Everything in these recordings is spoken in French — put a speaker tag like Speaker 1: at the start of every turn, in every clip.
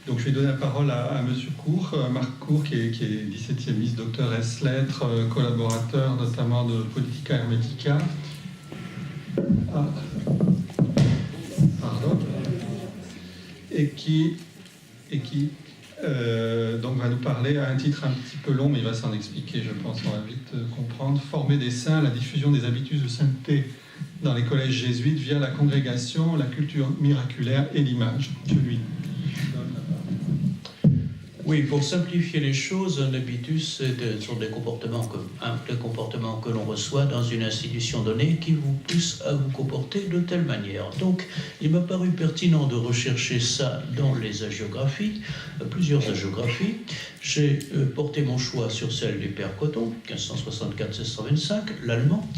Speaker 1: Donc je vais donner la parole à Monsieur Cour, Marc Cour, qui est 17e Miss Docteur ès Lettres, collaborateur notamment de Politica Hermetica. Ah. Pardon. Et qui donc va nous parler à un titre un petit peu long, mais il va s'en expliquer, je pense, on va vite comprendre. Former des saints, la diffusion des habitus de sainteté dans les collèges jésuites via la congrégation, la culture miraculaire et l'image. Je lui donne la parole.
Speaker 2: Oui, pour simplifier les choses, un habitus sont des comportements que l'on reçoit dans une institution donnée qui vous poussent à vous comporter de telle manière. Donc, il m'a paru pertinent de rechercher ça dans les hagiographies, plusieurs hagiographies. J'ai porté mon choix sur celle du Père Coton, 1564-1625, l'allemand,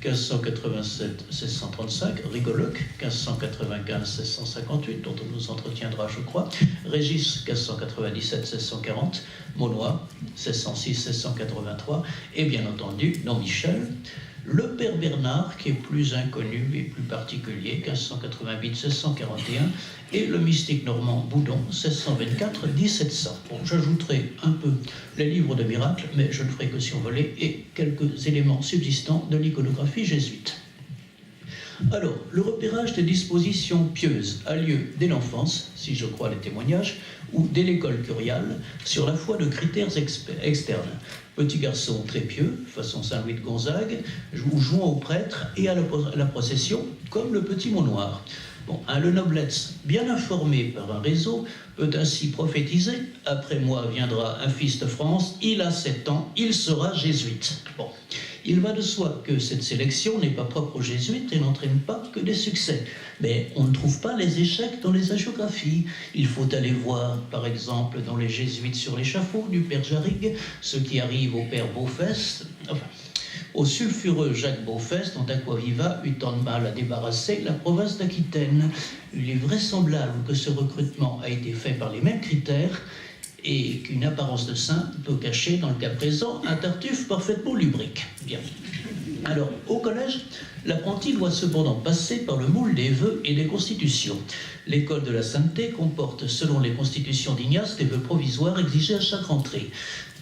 Speaker 2: 1587-1635, Rigoloc, 1595-1658, dont on nous entretiendra, je crois, Régis, 1597-1640, Monnois, 1606-1683, et bien entendu, non Michel, le Père Bernard, qui est plus inconnu et plus particulier, 1588-1641, et le mystique normand Boudon, 1624-1700. Bon, j'ajouterai un peu les livres de miracles, mais je ne ferai que survoler, et quelques éléments subsistants de l'iconographie jésuite. Alors, le repérage des dispositions pieuses a lieu dès l'enfance, si je crois les témoignages, ou dès l'école curiale, sur la foi de critères externes. Petit garçon très pieux, façon Saint-Louis de Gonzague, jouant au prêtre et à la procession, comme le petit mot noir. Bon, le noblesse, bien informé par un réseau, peut ainsi prophétiser « Après moi viendra un fils de France, il a 7 ans, il sera jésuite ». Bon, il va de soi que cette sélection n'est pas propre aux jésuites et n'entraîne pas que des succès. Mais on ne trouve pas les échecs dans les hagiographies. Il faut aller voir, par exemple, dans les jésuites sur l'échafaud du Père Jarrigue, ce qui arrive au Père Beaufest, enfin, au sulfureux Jacques Beaufest, dont Aquaviva eut tant de mal à débarrasser la province d'Aquitaine. Il est vraisemblable que ce recrutement a été fait par les mêmes critères et qu'une apparence de saint peut cacher, dans le cas présent, un tartuffe parfaitement lubrique. Bien. Alors, au collège, l'apprenti doit cependant passer par le moule des vœux et des constitutions. L'école de la sainteté comporte, selon les constitutions d'Ignace, des vœux provisoires exigés à chaque rentrée.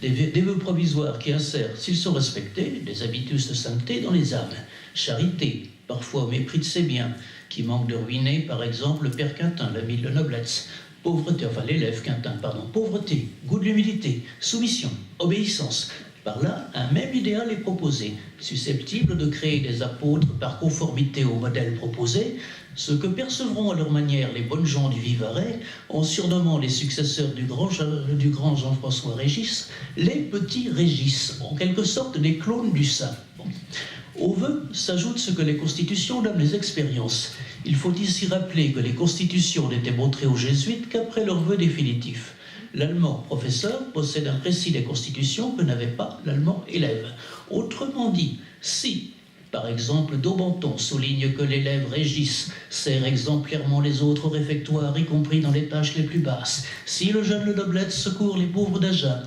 Speaker 2: Des vœux provisoires qui insèrent, s'ils sont respectés, des habitus de sainteté dans les âmes. Charité, parfois au mépris de ses biens, qui manque de ruiner, par exemple, le Père Quintin, l'ami de noblesse. Pauvreté, enfin l'élève Quintin, pardon. Pauvreté, goût de l'humilité, soumission, obéissance. Par là, un même idéal est proposé, susceptible de créer des apôtres par conformité au modèle proposé, ce que percevront à leur manière les bonnes gens du Vivarais, en surnommant les successeurs du grand Jean-François Régis, les petits Régis, en quelque sorte des clones du saint. Bon. Aux vœux s'ajoute ce que les constitutions nomment les expériences. Il faut ici rappeler que les constitutions n'étaient montrées aux jésuites qu'après leur vœu définitif. L'allemand professeur possède un précis des constitutions que n'avait pas l'allemand élève. Autrement dit, si, par exemple, Daubenton souligne que l'élève Régis sert exemplairement les autres au réfectoire, y compris dans les tâches les plus basses, si le jeune Le Noblette secourt les pauvres d'Agen,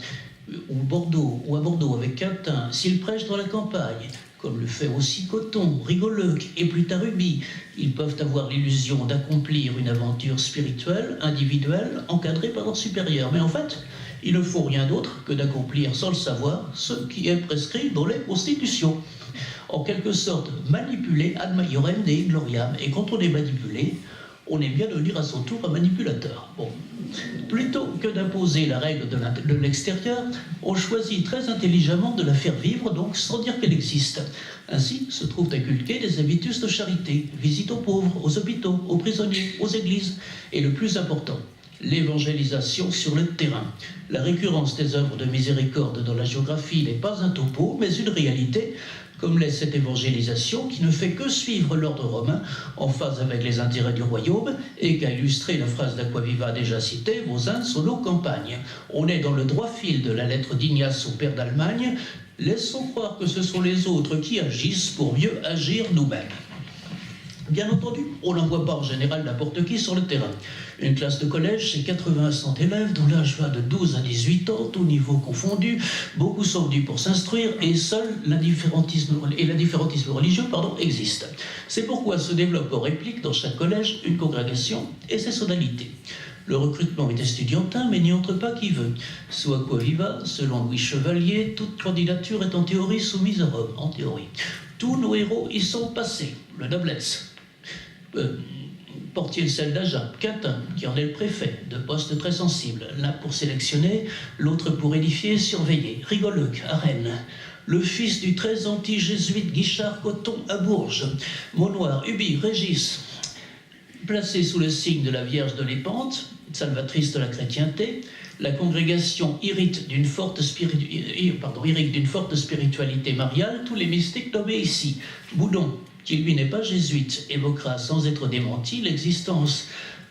Speaker 2: ou à Bordeaux avec Quintin, s'il prêche dans la campagne, comme le fait aussi Coton, Rigoloc et Plutarubi, ils peuvent avoir l'illusion d'accomplir une aventure spirituelle, individuelle, encadrée par leur supérieur. Mais en fait, il ne faut rien d'autre que d'accomplir sans le savoir ce qui est prescrit dans les constitutions. En quelque sorte, manipuler ad maiorem dei gloriam. Et quand on est manipulé, on est bien devenir à son tour un manipulateur. Bon. Plutôt que d'imposer la règle de l'extérieur, on choisit très intelligemment de la faire vivre, donc sans dire qu'elle existe. Ainsi se trouvent inculqués des habitus de charité, visite aux pauvres, aux hôpitaux, aux prisonniers, aux églises, et le plus important, l'évangélisation sur le terrain. La récurrence des œuvres de miséricorde dans la géographie n'est pas un topo, mais une réalité, comme l'est cette évangélisation qui ne fait que suivre l'ordre romain en phase avec les intérêts du royaume et qu'a illustré la phrase d'Aquaviva déjà citée, vos ânes sont nos campagnes. On est dans le droit fil de la lettre d'Ignace au père d'Allemagne. Laissons croire que ce sont les autres qui agissent pour mieux agir nous-mêmes. Bien entendu, on n'envoie pas en général n'importe qui sur le terrain. Une classe de collège, c'est 80 à 100 élèves dont l'âge va de 12 à 18 ans, tout niveau confondu. Beaucoup sont venus pour s'instruire et seul l'indifférentisme religieux existe. C'est pourquoi se développe en réplique dans chaque collège une congrégation et ses sonalités. Le recrutement est estudiantin, mais n'y entre pas qui veut. Soit quoi viva, selon Louis Chevalier, toute candidature est en théorie soumise à Rome. En théorie. Tous nos héros y sont passés. Le Noblesse. Portier de selle d'Agen, Quintin, qui en est le préfet, deux postes très sensibles, l'un pour sélectionner, l'autre pour édifier et surveiller. Rigoleuc, à Rennes. Le fils du très anti-jésuite Guichard Coton à Bourges. Monoir, Ubi, Régis, placé sous le signe de la Vierge de l'Épante, salvatrice de la chrétienté. La congrégation irrite d'une forte spiritualité mariale tous les mystiques nommés ici. Boudon, qui lui n'est pas jésuite, évoquera sans être démenti l'existence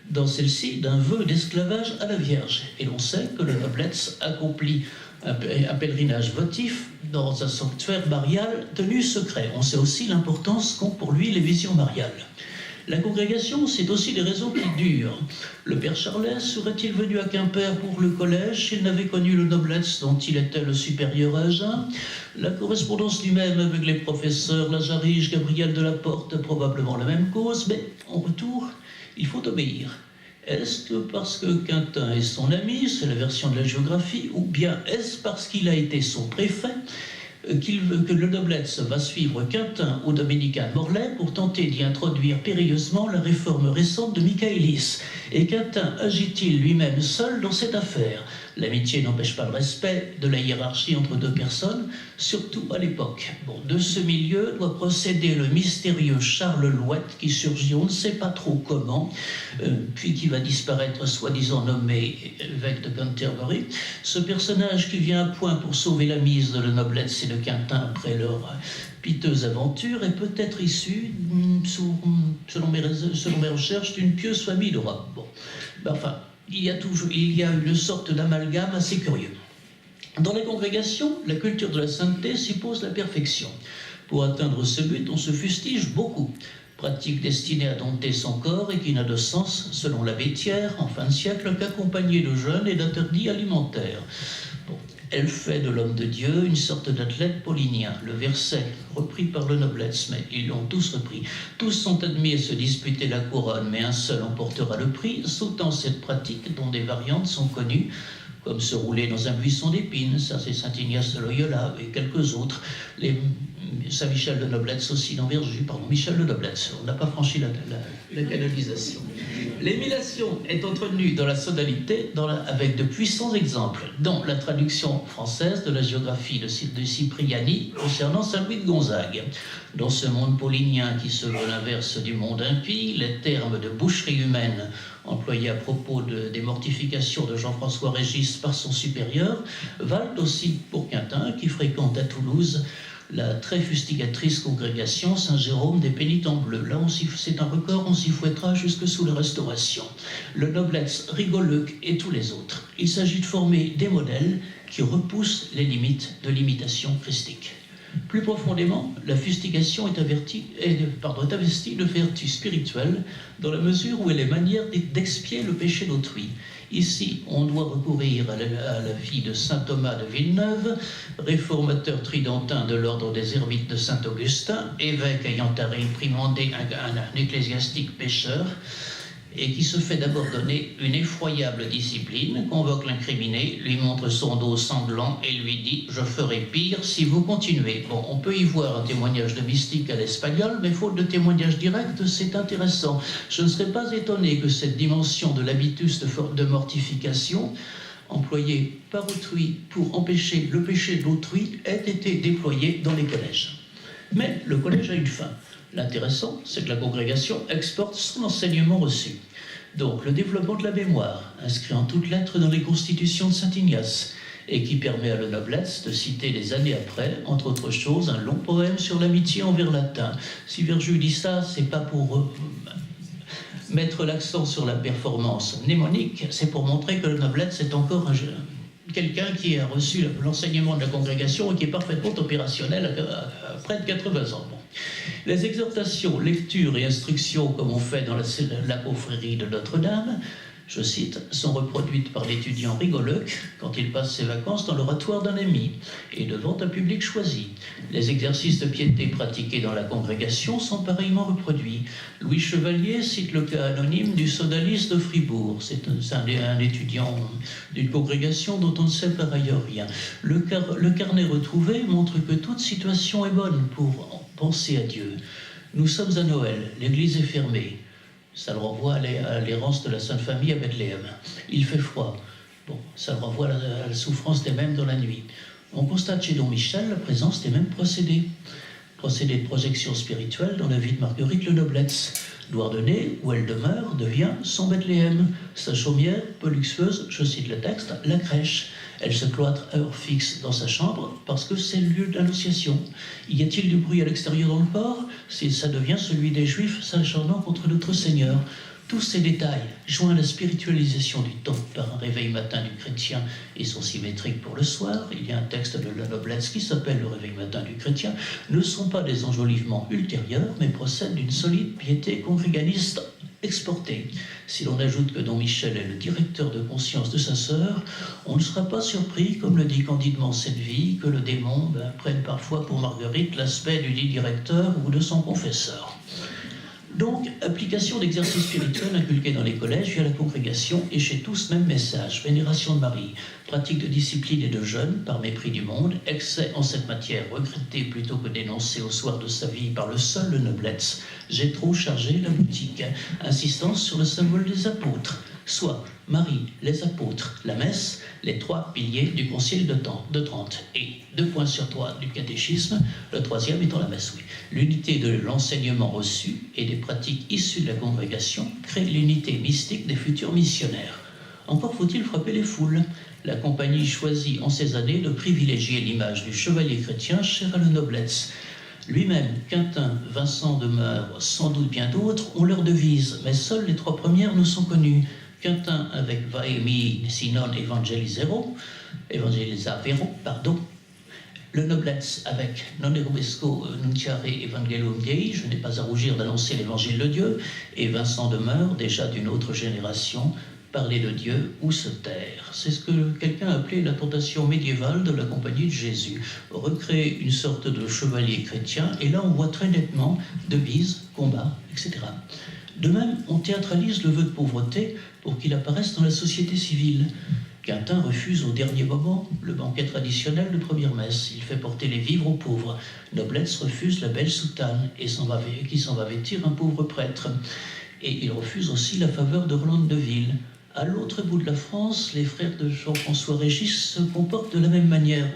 Speaker 2: dans celle-ci d'un vœu d'esclavage à la Vierge. Et l'on sait que le Noblesse accomplit un pèlerinage votif dans un sanctuaire marial tenu secret. On sait aussi l'importance qu'ont pour lui les visions mariales. La congrégation, c'est aussi des raisons qui durent. Le père Charlet serait-il venu à Quimper pour le collège s'il n'avait connu le Noblesse dont il était le supérieur à Agen? La correspondance lui-même avec les professeurs Lajarige, Gabriel de la Porte, probablement la même cause, mais en retour, il faut obéir. Est-ce que parce que Quintin est son ami, c'est la version de la géographie, ou bien est-ce parce qu'il a été son préfet que le Noblesse va suivre Quintin ou dominicain Morlaix pour tenter d'y introduire périlleusement la réforme récente de Michaelis? Et Quintin agit-il lui-même seul dans cette affaire? L'amitié n'empêche pas le respect de la hiérarchie entre deux personnes, surtout à l'époque. Bon, de ce milieu doit procéder le mystérieux Charles Louette, qui surgit on ne sait pas trop comment, puis qui va disparaître soi-disant nommé évêque de Canterbury. Ce personnage qui vient à point pour sauver la mise de le Noblesse et de Quintin après leur piteuse aventure est peut-être issu, selon mes recherches, d'une pieuse famille d'Europe. Bon, ben, enfin, il y a une sorte d'amalgame assez curieux. Dans les congrégations, la culture de la sainteté suppose la perfection. Pour atteindre ce but, on se fustige beaucoup. Pratique destinée à dompter son corps et qui n'a de sens, selon l'abbé Thiers, en fin de siècle, qu'accompagnée de jeûnes et d'interdits alimentaires. Bon. Elle fait de l'homme de Dieu une sorte d'athlète paulinien. Le verset, repris par le Noblesse, mais ils l'ont tous repris. Tous sont admis à se disputer la couronne, mais un seul emportera le prix, sautant cette pratique dont des variantes sont connues, comme se rouler dans un buisson d'épines, ça c'est Saint Ignace de Loyola et quelques autres. Saint Michel de Noblesse aussi dans Verjus, pardon, Michel de Noblesse, on n'a pas franchi la canalisation. L'émulation est entretenue dans la sodalité avec de puissants exemples, dont la traduction française de la géographie de Cipriani concernant Saint-Louis de Gonzague. Dans ce monde paulinien qui se veut l'inverse du monde impie, les termes de boucherie humaine employés à propos des mortifications de Jean-François Régis par son supérieur valent aussi pour Quintin qui fréquente à Toulouse la très fustigatrice congrégation Saint-Jérôme des Pénitents Bleus. Là, c'est un record, on s'y fouettera jusque sous la Restauration. Le Noblesse, Rigoleuc et tous les autres. Il s'agit de former des modèles qui repoussent les limites de l'imitation christique. Plus profondément, la fustigation est investie de vertu spirituelle dans la mesure où elle est manière d'expier le péché d'autrui. Ici, on doit recourir à la vie de saint Thomas de Villeneuve, réformateur tridentin de l'ordre des Ermites de Saint-Augustin, évêque ayant à réprimander un ecclésiastique pécheur, et qui se fait d'abord donner une effroyable discipline, convoque l'incriminé, lui montre son dos sanglant et lui dit « Je ferai pire si vous continuez ». Bon, on peut y voir un témoignage de mystique à l'espagnol, mais faute de témoignage direct, c'est intéressant. Je ne serais pas étonné que cette dimension de l'habitus de mortification, employée par autrui pour empêcher le péché d'autrui, ait été déployée dans les collèges. Mais le collège a une fin. L'intéressant, c'est que la congrégation exporte son enseignement reçu. Donc, le développement de la mémoire, inscrit en toutes lettres dans les constitutions de Saint-Ignace, et qui permet à le Noblesse de citer des années après, entre autres choses, un long poème sur l'amitié envers latin. Si Verjus dit ça, c'est pas pour mettre l'accent sur la performance mnémonique, c'est pour montrer que le Noblesse est encore quelqu'un qui a reçu l'enseignement de la congrégation et qui est parfaitement opérationnel à près de 80 ans. Bon. Les exhortations, lectures et instructions, comme on fait dans la confrérie de Notre-Dame, je cite, sont reproduites par l'étudiant Rigoleuc quand il passe ses vacances dans l'oratoire d'un ami et devant un public choisi. Les exercices de piété pratiqués dans la congrégation sont pareillement reproduits. Louis Chevalier cite le cas anonyme du sodaliste de Fribourg. C'est un étudiant d'une congrégation dont on ne sait par ailleurs rien. Le carnet retrouvé montre que toute situation est bonne pour penser à Dieu. Nous sommes à Noël, l'église est fermée. Ça le renvoie à l'errance de la Sainte Famille à Bethléem. Il fait froid. Bon, ça le renvoie à la souffrance des mêmes dans la nuit. On constate chez Don Michel la présence des mêmes procédés. Procédé de projection spirituelle dans la vie de Marguerite Le Nobletz. Douarnenez, où elle demeure, devient son Bethléem. Sa chaumière, peu luxueuse, je cite le texte, la crèche. Elle se cloître à heure fixe dans sa chambre parce que c'est le lieu d'annonciation. Y a-t-il du bruit à l'extérieur dans le port? Ça devient celui des Juifs s'acharnant contre notre Seigneur. Tous ces détails, joints à la spiritualisation du temps par un réveil matin du chrétien et sont symétriques pour le soir, il y a un texte de Le Nobletz qui s'appelle Le réveil matin du chrétien, ne sont pas des enjolivements ultérieurs, mais procèdent d'une solide piété congréganiste exportée. Si l'on ajoute que Don Michel est le directeur de conscience de sa sœur, on ne sera pas surpris, comme le dit candidement cette vie, que le démon prenne parfois pour Marguerite l'aspect du dit directeur ou de son confesseur. Donc, application d'exercices spirituels inculqués dans les collèges via la congrégation et chez tous même message. Vénération de Marie, pratique de discipline et de jeûne par mépris du monde, excès en cette matière regretté plutôt que dénoncé au soir de sa vie par le seul Le Nobletz. J'ai trop chargé la boutique. Insistance sur le symbole des apôtres, soit Marie, les apôtres, la messe, les trois piliers du Concile de Trente, et 2 points sur 3 du catéchisme, le troisième étant la messe, oui. L'unité de l'enseignement reçu et des pratiques issues de la congrégation crée l'unité mystique des futurs missionnaires. Encore faut-il frapper les foules. La compagnie choisit en ces années de privilégier l'image du chevalier chrétien cher à Le Nobletz. Lui-même, Quintin, Vincent de Meur, sans doute bien d'autres, ont leur devise, mais seules les 3 premières nous sont connues. Quintin avec Vaemi sinon evangelizavero, Le Nobletz avec Non erubesco nunciare evangelium Dei, je n'ai pas à rougir d'annoncer l'évangile de Dieu, et Vincent de Meur, déjà d'une autre génération, parler de Dieu ou se taire. C'est ce que quelqu'un appelait la tentation médiévale de la compagnie de Jésus. Recréer une sorte de chevalier chrétien, et là on voit très nettement devise, combat, etc. De même, on théâtralise le vœu de pauvreté pour qu'il apparaisse dans la société civile. Quintin refuse au dernier moment le banquet traditionnel de première messe. Il fait porter les vivres aux pauvres. Nobletz refuse la belle soutane qui s'en va vêtir un pauvre prêtre. Et il refuse aussi la faveur de Roland de Ville. À l'autre bout de la France, les frères de Jean-François Régis se comportent de la même manière.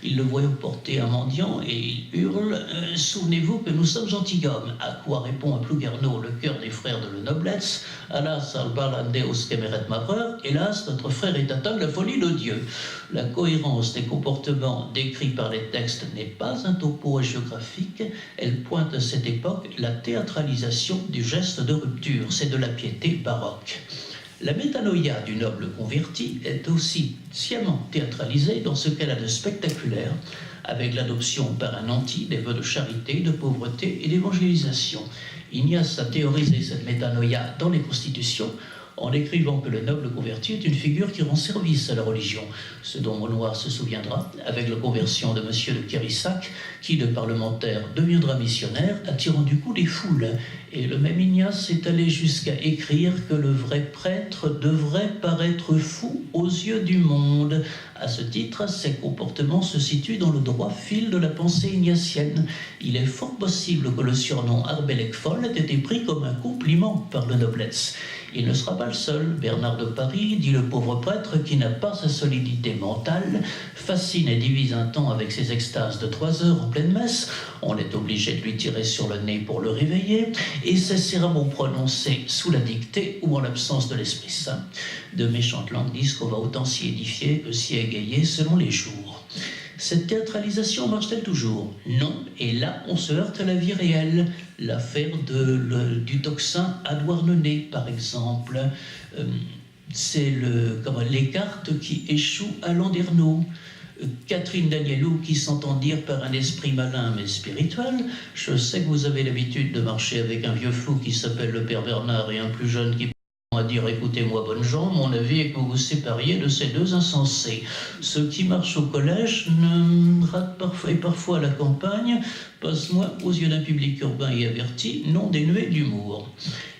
Speaker 2: Ils le voient porter un mendiant et ils hurlent « Souvenez-vous que nous sommes gentilshommes », à quoi répond à Plouguerneau, le cœur des frères de Le Nobletz « Alas, albalandeus kemeret marreur », hélas, notre frère est atteint de la folie de Dieu. La cohérence des comportements décrits par les textes n'est pas un topo hagiographique, elle pointe à cette époque la théâtralisation du geste de rupture, c'est de la piété baroque. La métanoïa du noble converti est aussi sciemment théâtralisée dans ce qu'elle a de spectaculaire, avec l'adoption par un nanti des vœux de charité, de pauvreté et d'évangélisation. Ignace a théorisé cette métanoïa dans les constitutions en écrivant que le noble converti est une figure qui rend service à la religion, ce dont Monoir se souviendra avec la conversion de M. de Kérissac, qui de parlementaire deviendra missionnaire, attirant du coup des foules. Et le même Ignace est allé jusqu'à écrire que le vrai prêtre devrait paraître fou aux yeux du monde. À ce titre, ses comportements se situent dans le droit fil de la pensée ignatienne. Il est fort possible que le surnom Arbelec folle ait été pris comme un compliment par Le Nobletz. Il ne sera pas le seul. Bernard de Paris dit le pauvre prêtre qui n'a pas sa solidité mentale, fascine et divise un temps avec ses extases de 3 heures en pleine messe, on est obligé de lui tirer sur le nez pour le réveiller, et ses sermons prononcés sous la dictée ou en l'absence de l'Esprit Saint. De méchantes langues disent qu'on va autant s'y édifier que s'y égayer selon les jours. Cette théâtralisation marche-t-elle toujours? Non, et là on se heurte à la vie réelle. L'affaire du tocsin à Douarnenez, par exemple. C'est les cartes qui échouent à Landerneau. Catherine Danielou qui s'entend dire par un esprit malin mais spirituel. Je sais que vous avez l'habitude de marcher avec un vieux fou qui s'appelle le Père Bernard et un plus jeune qui à dire « Écoutez-moi, bonnes gens, mon avis est que vous vous sépariez de ces deux insensés. Ceux qui marchent au collège ratent parfois à la campagne, passent moins aux yeux d'un public urbain et averti, non dénué d'humour. »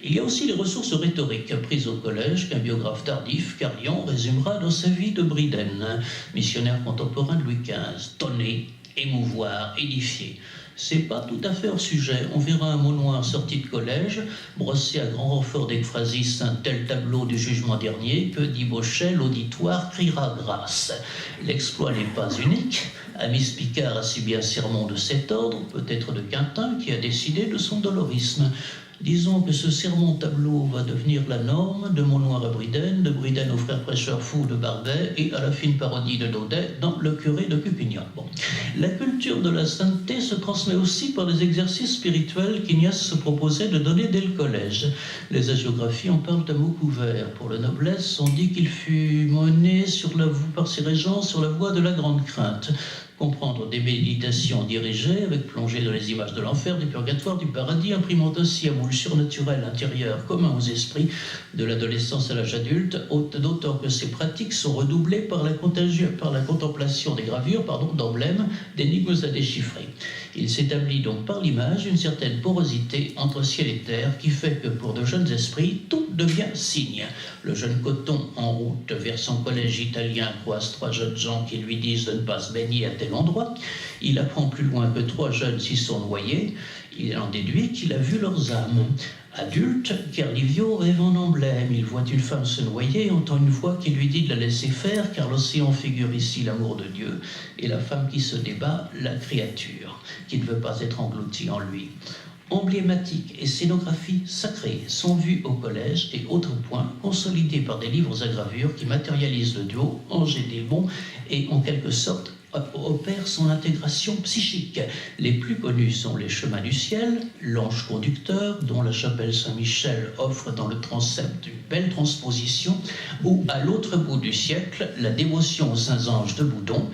Speaker 2: Il y a aussi les ressources rhétoriques apprises au collège qu'un biographe tardif, Carlion, résumera dans sa vie de Briden, missionnaire contemporain de Louis XV. Tonner, émouvoir, édifier. C'est pas tout à fait hors sujet. On verra un mot noir sorti de collège, brossé à grand renfort d'ekphrasis un tel tableau du jugement dernier que, dit Beauchet, l'auditoire criera grâce. L'exploit n'est pas unique. Amis Picard a subi un sermon de cet ordre, peut-être de Quintin, qui a décidé de son dolorisme. Disons que ce sermon-tableau va devenir la norme, de Montnoir à Briden, de Briden au frère prêcheur fou de Barbet et à la fine parodie de Daudet dans Le curé de Pupignan. Bon. La culture de la sainteté se transmet aussi par les exercices spirituels qu'Ignace se proposait de donner dès le collège. Les hagiographies en parlent à mots couverts. Pour la noblesse, on dit qu'il fut mené par ses régents sur la voie de la grande crainte. Comprendre des méditations dirigées avec plongée dans les images de l'enfer, du purgatoire, du paradis, imprimant aussi à moule surnaturel intérieur commun aux esprits de l'adolescence à l'âge adulte, d'autant que ces pratiques sont redoublées par la contemplation des gravures, d'emblèmes, d'énigmes à déchiffrer. Il s'établit donc par l'image une certaine porosité entre ciel et terre qui fait que pour de jeunes esprits, tout devient signe. Le jeune Coton, en route vers son collège italien, croise 3 jeunes gens qui lui disent de ne pas se baigner à tel endroit. Il apprend plus loin que 3 jeunes s'y sont noyés. Il en déduit qu'il a vu leurs âmes. Adulte, Kerlivio rêve en emblème. Il voit une femme se noyer, entend une voix qui lui dit de la laisser faire, car l'océan figure ici l'amour de Dieu, et la femme qui se débat, la créature, qui ne veut pas être engloutie en lui. Emblématiques et scénographies sacrées sont vues au collège et autres points consolidés par des livres à gravure qui matérialisent le duo Angers-Desbons et en quelque sorte opère son intégration psychique. Les plus connus sont Les Chemins du Ciel, L'Ange Conducteur, dont la chapelle Saint-Michel offre dans le transept une belle transposition, ou à l'autre bout du siècle, La Dévotion aux Saints Anges de Boudon.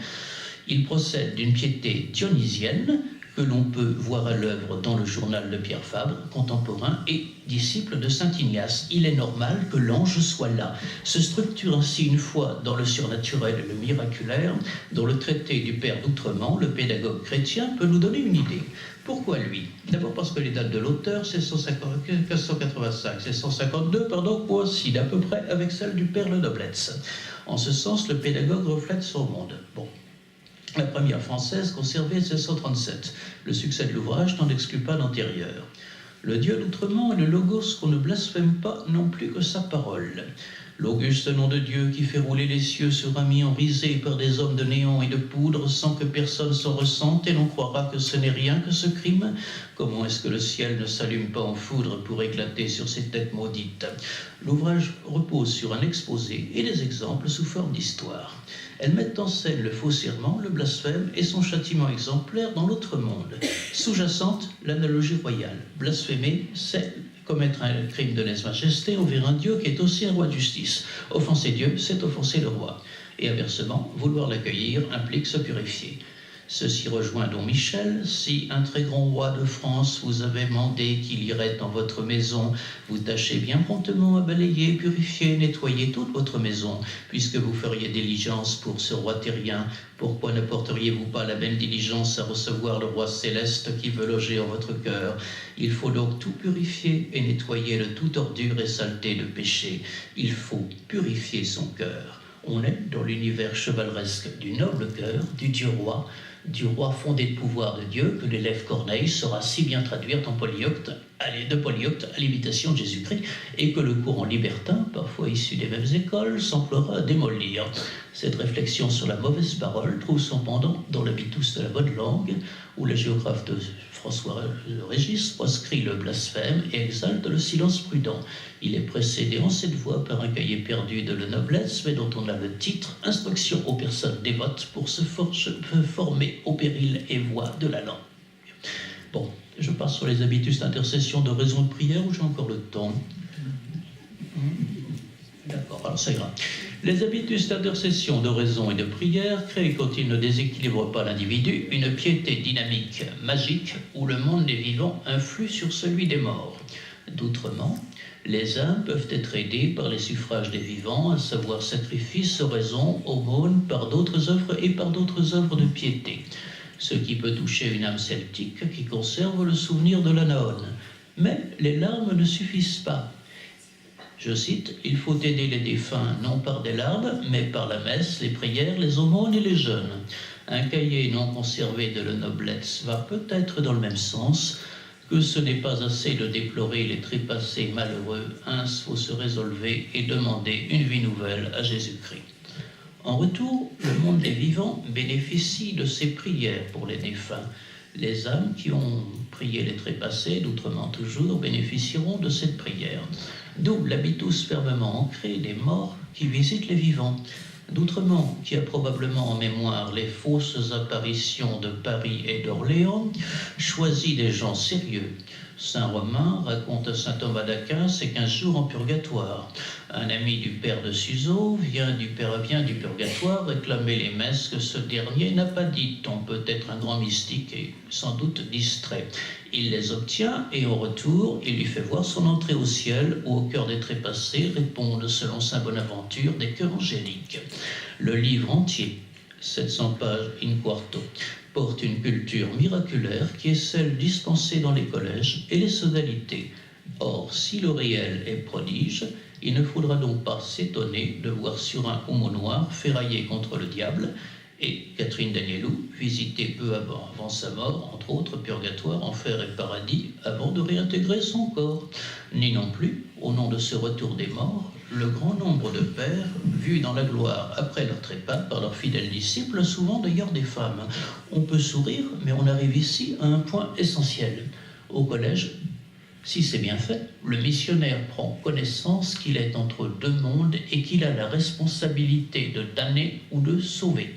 Speaker 2: Il procède d'une piété dionysienne que l'on peut voir à l'œuvre dans le journal de Pierre Fabre, contemporain et disciple de saint Ignace. Il est normal que l'ange soit là. Se structure ainsi une foi dans le surnaturel et le miraculaire, dont le traité du père d'Outremont, le pédagogue chrétien, peut nous donner une idée. Pourquoi lui? D'abord parce que les dates de l'auteur, c'est 1585, c'est 152, coïncident à peu près avec celles du père Le Nobletz. En ce sens, le pédagogue reflète son monde. Bon. La première française conservée 1637. Le succès de l'ouvrage n'en exclut pas l'antérieur. Le Dieu d'Outremont est le logos qu'on ne blasphème pas non plus que sa parole. L'auguste nom de Dieu qui fait rouler les cieux sera mis en risée par des hommes de néant et de poudre sans que personne s'en ressente et l'on croira que ce n'est rien que ce crime. Comment est-ce que le ciel ne s'allume pas en foudre pour éclater sur ces têtes maudites? L'ouvrage repose sur un exposé et des exemples sous forme d'histoire. Elles mettent en scène le faux serment, le blasphème et son châtiment exemplaire dans l'autre monde. Sous-jacente, l'analogie royale. Blasphémer, c'est commettre un crime de lèse-majesté envers un Dieu qui est aussi un roi de justice. Offenser Dieu, c'est offenser le roi. Et inversement, vouloir l'accueillir implique se purifier. Ceci rejoint Don Michel. Si un très grand roi de France vous avait mandé qu'il irait dans votre maison, vous tâchez bien promptement à balayer, purifier, nettoyer toute votre maison, puisque vous feriez diligence pour ce roi terrien. Pourquoi ne porteriez-vous pas la même diligence à recevoir le roi céleste qui veut loger en votre cœur? Il faut donc tout purifier et nettoyer de toute ordure et saleté de péché. Il faut purifier son cœur. On est dans l'univers chevaleresque du noble cœur, du Dieu roi, du roi fondé de pouvoir de Dieu, que l'élève Corneille saura si bien traduire de Polyocte à l'imitation de Jésus-Christ, et que le courant libertin, parfois issu des mêmes écoles, s'emploiera à démolir. Cette réflexion sur la mauvaise parole trouve son pendant dans l'habitus de la bonne langue, où le géographe de François Régis proscrit le blasphème et exalte le silence prudent. Il est précédé en cette voie par un cahier perdu de Le Nobletz, mais dont on a le titre « Instruction aux personnes dévotes pour se former au péril et voie de la langue ». Bon, je passe sur les habitus d'intercession, de raison, de prière, ou j'ai encore le temps? D'accord, alors c'est grave. Les habitus d'intercession, de raison et de prière créent, quand ils ne déséquilibrent pas l'individu, une piété dynamique, magique, où le monde des vivants influe sur celui des morts. D'outrement, les âmes peuvent être aidées par les suffrages des vivants, à savoir sacrifices, oraisons, aumônes, par d'autres œuvres et par d'autres œuvres de piété, ce qui peut toucher une âme celtique qui conserve le souvenir de l'Anaôn. Mais les larmes ne suffisent pas. Je cite, « Il faut aider les défunts non par des larmes, mais par la messe, les prières, les aumônes et les jeûnes. » Un cahier non conservé de la noblesse va peut-être dans le même sens, que ce n'est pas assez de déplorer les trépassés malheureux, il faut se résolver et demander une vie nouvelle à Jésus-Christ. En retour, le monde des vivants bénéficie de ces prières pour les défunts. Les âmes qui ont prié les trépassés, d'outrement toujours, bénéficieront de cette prière. D'où l'habitus fermement ancré des morts qui visitent les vivants. D'outrement, qui a probablement en mémoire les fausses apparitions de Paris et d'Orléans, choisit des gens sérieux. Saint Romain raconte à saint Thomas d'Aquin ses 15 jours en purgatoire. Un ami du père de Suzeau vient du purgatoire réclamer les messes que ce dernier n'a pas dites. On peut être un grand mystique et sans doute distrait. Il les obtient et au retour, il lui fait voir son entrée au ciel où au cœur des trépassés répondent selon saint Bonaventure des chœurs angéliques. Le livre entier, 700 pages in quarto, porte une culture miraculaire qui est celle dispensée dans les collèges et les sodalités. Or, si le réel est prodige, il ne faudra donc pas s'étonner de voir sur un homo noir ferrailler contre le diable et Catherine Danielou visiter peu avant sa mort, entre autres, purgatoire, enfer et paradis, avant de réintégrer son corps. Ni non plus, au nom de ce retour des morts, le grand nombre de pères, vus dans la gloire après leur trépas par leurs fidèles disciples, souvent d'ailleurs des femmes. On peut sourire, mais on arrive ici à un point essentiel. Au collège, si c'est bien fait, le missionnaire prend connaissance qu'il est entre deux mondes et qu'il a la responsabilité de damner ou de sauver.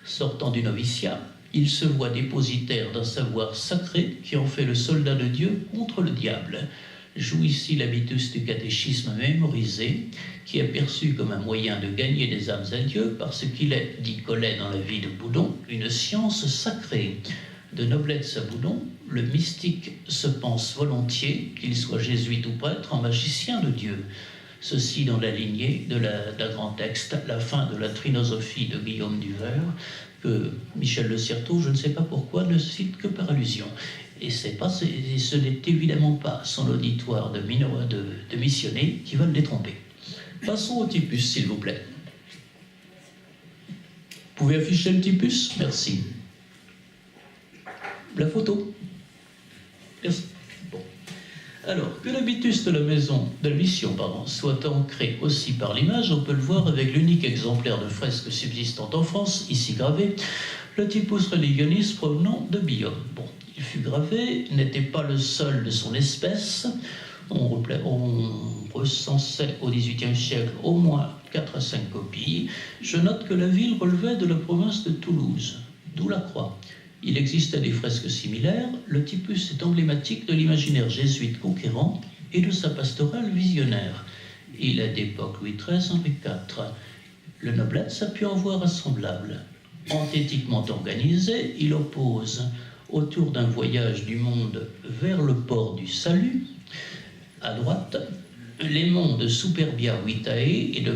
Speaker 2: Sortant du noviciat, il se voit dépositaire d'un savoir sacré qui en fait le soldat de Dieu contre le diable. Joue ici l'habitus du catéchisme mémorisé, qui est perçu comme un moyen de gagner des âmes à Dieu, parce qu'il est, dit Collet dans la vie de Boudon, une science sacrée. De Noblesse à Boudon, le mystique se pense volontiers, qu'il soit jésuite ou prêtre, en magicien de Dieu. Ceci dans la lignée d'un grand texte, la fin de la Trinosophie de Guillaume du Vers, que Michel Le Certeau, je ne sais pas pourquoi, ne cite que par allusion. Et ce n'est évidemment pas son auditoire de missionnés qui va le détromper. Passons au typus, s'il vous plaît. Vous pouvez afficher le typus? Merci. La photo. Merci. Bon. Alors, que l'habitus de la mission, soit ancré aussi par l'image, on peut le voir avec l'unique exemplaire de fresque subsistant en France, ici gravé, le typus religionis provenant de Billon. Bon, il fut gravé, n'était pas le seul de son espèce. On recensait au XVIIIe siècle au moins 4 à 5 copies. Je note que la ville relevait de la province de Toulouse, d'où la croix. Il existait des fresques similaires. Le typus est emblématique de l'imaginaire jésuite conquérant et de sa pastorale visionnaire. Il est d'époque Louis XIII, Henri IV. Le Noblesse a pu en voir un semblable. Anthétiquement organisé, il oppose autour d'un voyage du monde vers le port du salut, à droite, les monts de Superbia Vitae et de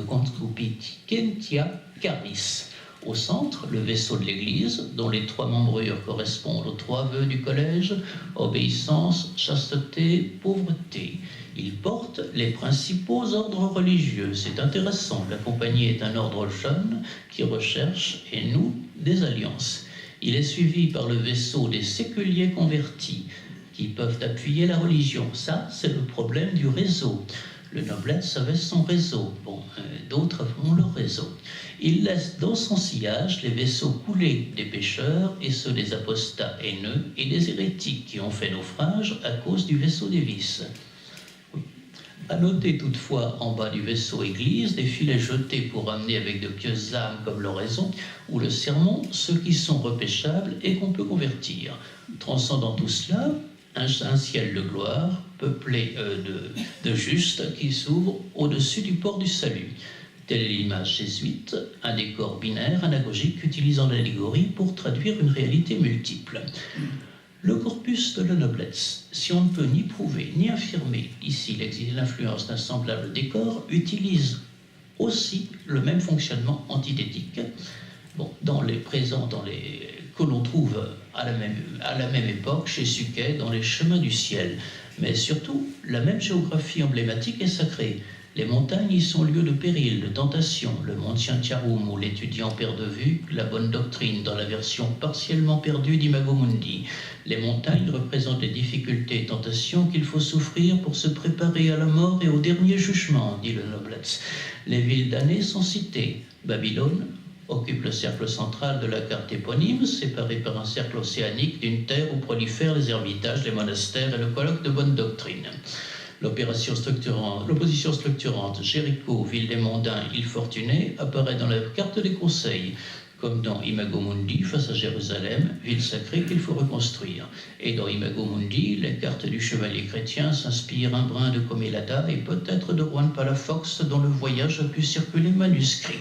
Speaker 2: Conscupitientia Caris. Au centre, le vaisseau de l'Église, dont les 3 membrures correspondent aux 3 vœux du collège, obéissance, chasteté, pauvreté. Il porte les principaux ordres religieux. C'est intéressant, la compagnie est un ordre jeune qui recherche et noue des alliances. Il est suivi par le vaisseau des séculiers convertis, qui peuvent appuyer la religion. Ça, c'est le problème du réseau. Le Noblesse avait son réseau, d'autres ont leur réseau. Il laisse dans son sillage les vaisseaux coulés des pécheurs et ceux des apostats haineux et des hérétiques qui ont fait naufrage à cause du vaisseau des vices. Oui. À noter toutefois en bas du vaisseau église des filets jetés pour amener avec de pieuses âmes comme l'oraison ou le sermon ceux qui sont repêchables et qu'on peut convertir. Transcendant tout cela, un ciel de gloire peuplé de justes qui s'ouvre au-dessus du port du salut. Telle est l'image jésuite, un décor binaire, anagogique, utilisant l'allégorie pour traduire une réalité multiple. Le corpus de la noblesse, si on ne peut ni prouver ni affirmer ici l'influence d'un semblable décor, utilise aussi le même fonctionnement antithétique que l'on trouve à la même époque chez Suquet dans les chemins du ciel. Mais surtout, la même géographie emblématique et sacrée. Les montagnes y sont lieu de péril, de tentation. Le mont Tiantiaroum, où l'étudiant perd de vue la bonne doctrine dans la version partiellement perdue d'Imago Mundi. Les montagnes représentent les difficultés et tentations qu'il faut souffrir pour se préparer à la mort et au dernier jugement, dit le Noblesse. Les villes damnées sont citées. Babylone occupe le cercle central de la carte éponyme, séparé par un cercle océanique d'une terre où prolifèrent les ermitages, les monastères et le colloque de bonne doctrine. L'opposition structurante Jéricho, ville des mondains, île Fortunée apparaît dans la carte des conseils, comme dans Imago Mundi, face à Jérusalem, ville sacrée qu'il faut reconstruire. Et dans Imago Mundi, les cartes du chevalier chrétien s'inspirent un brin de Comélada et peut-être de Juan Palafox, dont le voyage a pu circuler manuscrit.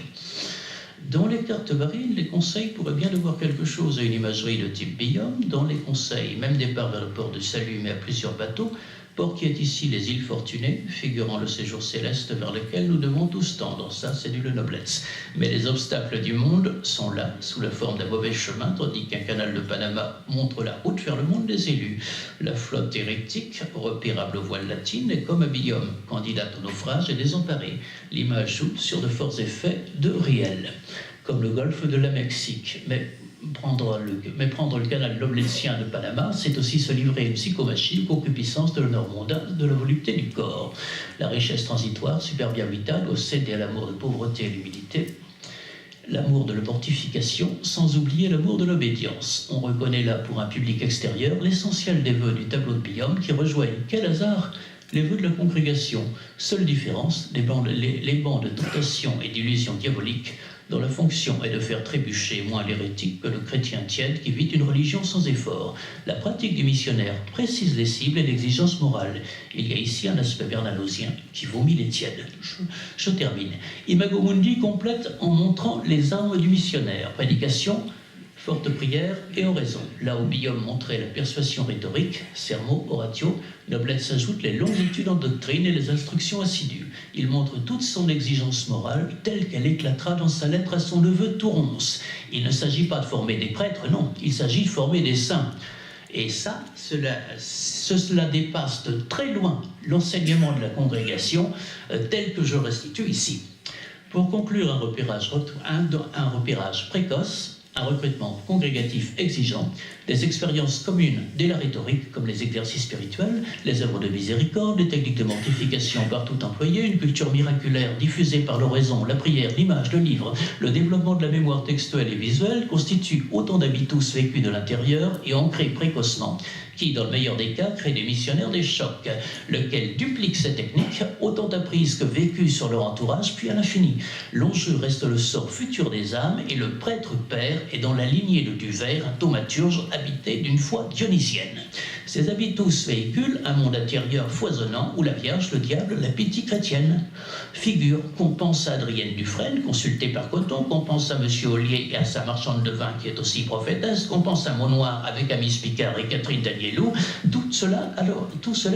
Speaker 2: Dans les cartes marines, les conseils pourraient bien devoir quelque chose à une imagerie de type Billum. Dans les conseils, même départ vers le port de Salut, mais à plusieurs bateaux, port qui est ici les îles Fortunées, figurant le séjour céleste vers lequel nous devons tous tendre. Ça, c'est du Noblesse. Mais les obstacles du monde sont là, sous la forme d'un mauvais chemin, tandis qu'un canal de Panama montre la route vers le monde des élus. La flotte hérétique, repérable aux voiles latines, est comme à Billum, candidate au naufrage et désemparée. L'image joue sur de forts effets de réel, comme le golfe de la Mexique. Mais prendre le canal nobletien de Panama, c'est aussi se livrer à une psychomachie, aux concupiscences de l'honneur mondain, de la volupté du corps. La richesse transitoire, superbia vitale, doit céder à l'amour de pauvreté et l'humilité, l'amour de la mortification, sans oublier l'amour de l'obédience. On reconnaît là, pour un public extérieur, l'essentiel des vœux du tableau de Billum qui rejoignent, quel hasard, les vœux de la congrégation. Seule différence, les bancs de tentation et d'illusion diabolique, dont la fonction est de faire trébucher moins l'hérétique que le chrétien tiède qui vit une religion sans effort. La pratique du missionnaire précise les cibles et l'exigence morale. Il y a ici un aspect bernanosien qui vomit les tièdes. Je termine. Imago Mundi complète en montrant les armes du missionnaire. Prédication, forte prière et oraison. Là où Billum montrait la persuasion rhétorique, sermo, oratio, Noblesse s'ajoute les longues études en doctrine et les instructions assidues. Il montre toute son exigence morale telle qu'elle éclatera dans sa lettre à son neveu Tourons. Il ne s'agit pas de former des prêtres, non, il s'agit de former des saints. Et ça, cela dépasse de très loin l'enseignement de la congrégation tel que je restitue ici. Pour conclure un repérage précoce, un recrutement congrégatif exigeant, des expériences communes dès la rhétorique, comme les exercices spirituels, les œuvres de miséricorde, les techniques de mortification partout employées, une culture miraculaire diffusée par l'oraison, la prière, l'image, le livre, le développement de la mémoire textuelle et visuelle constituent autant d'habitus vécus de l'intérieur et ancrés précocement, qui, dans le meilleur des cas, créent des missionnaires des chocs, lequel duplique ces techniques, autant apprises que vécues sur leur entourage, puis à l'infini. L'enjeu reste le sort futur des âmes, et le prêtre père est dans la lignée de Duver, un thaumaturge habité d'une foi dionysienne. Ces habitus véhiculent un monde intérieur foisonnant où la Vierge, le diable, la pitié chrétienne. Figure qu'on pense à Adrienne Dufresne, consultée par Coton, qu'on pense à M. Ollier et à sa marchande de vin qui est aussi prophétesse, qu'on pense à Monoir avec Amis Picard et Catherine Danielou, tout cela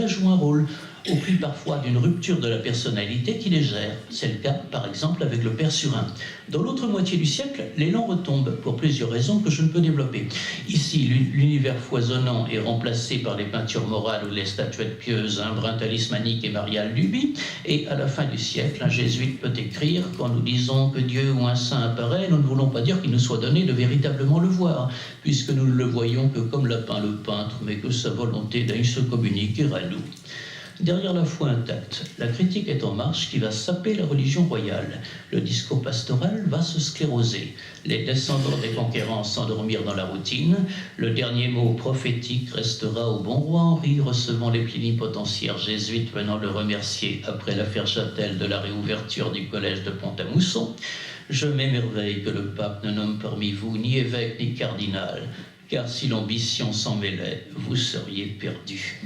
Speaker 2: joue un rôle, au prix parfois d'une rupture de la personnalité qui les gère. C'est le cas, par exemple, avec le Père Surin. Dans l'autre moitié du siècle, l'élan retombe, pour plusieurs raisons que je ne peux développer. Ici, l'univers foisonnant est remplacé par les peintures morales ou les statuettes pieuses, un brin talismanique et marial Luby, et à la fin du siècle, un jésuite peut écrire « Quand nous disons que Dieu ou un saint apparaît, nous ne voulons pas dire qu'il nous soit donné de véritablement le voir, puisque nous ne le voyons que comme l'a peint le peintre, mais que sa volonté d'ailleurs se communiquer à nous. » Derrière la foi intacte, la critique est en marche qui va saper la religion royale. Le discours pastoral va se scléroser. Les descendants des conquérants s'endormirent dans la routine. Le dernier mot prophétique restera au bon roi Henri, recevant les plénipotentiaires jésuites venant le remercier après l'affaire Châtel de la réouverture du collège de Pont-à-Mousson. Je m'émerveille que le pape ne nomme parmi vous ni évêque ni cardinal, car si l'ambition s'en mêlait, vous seriez perdus.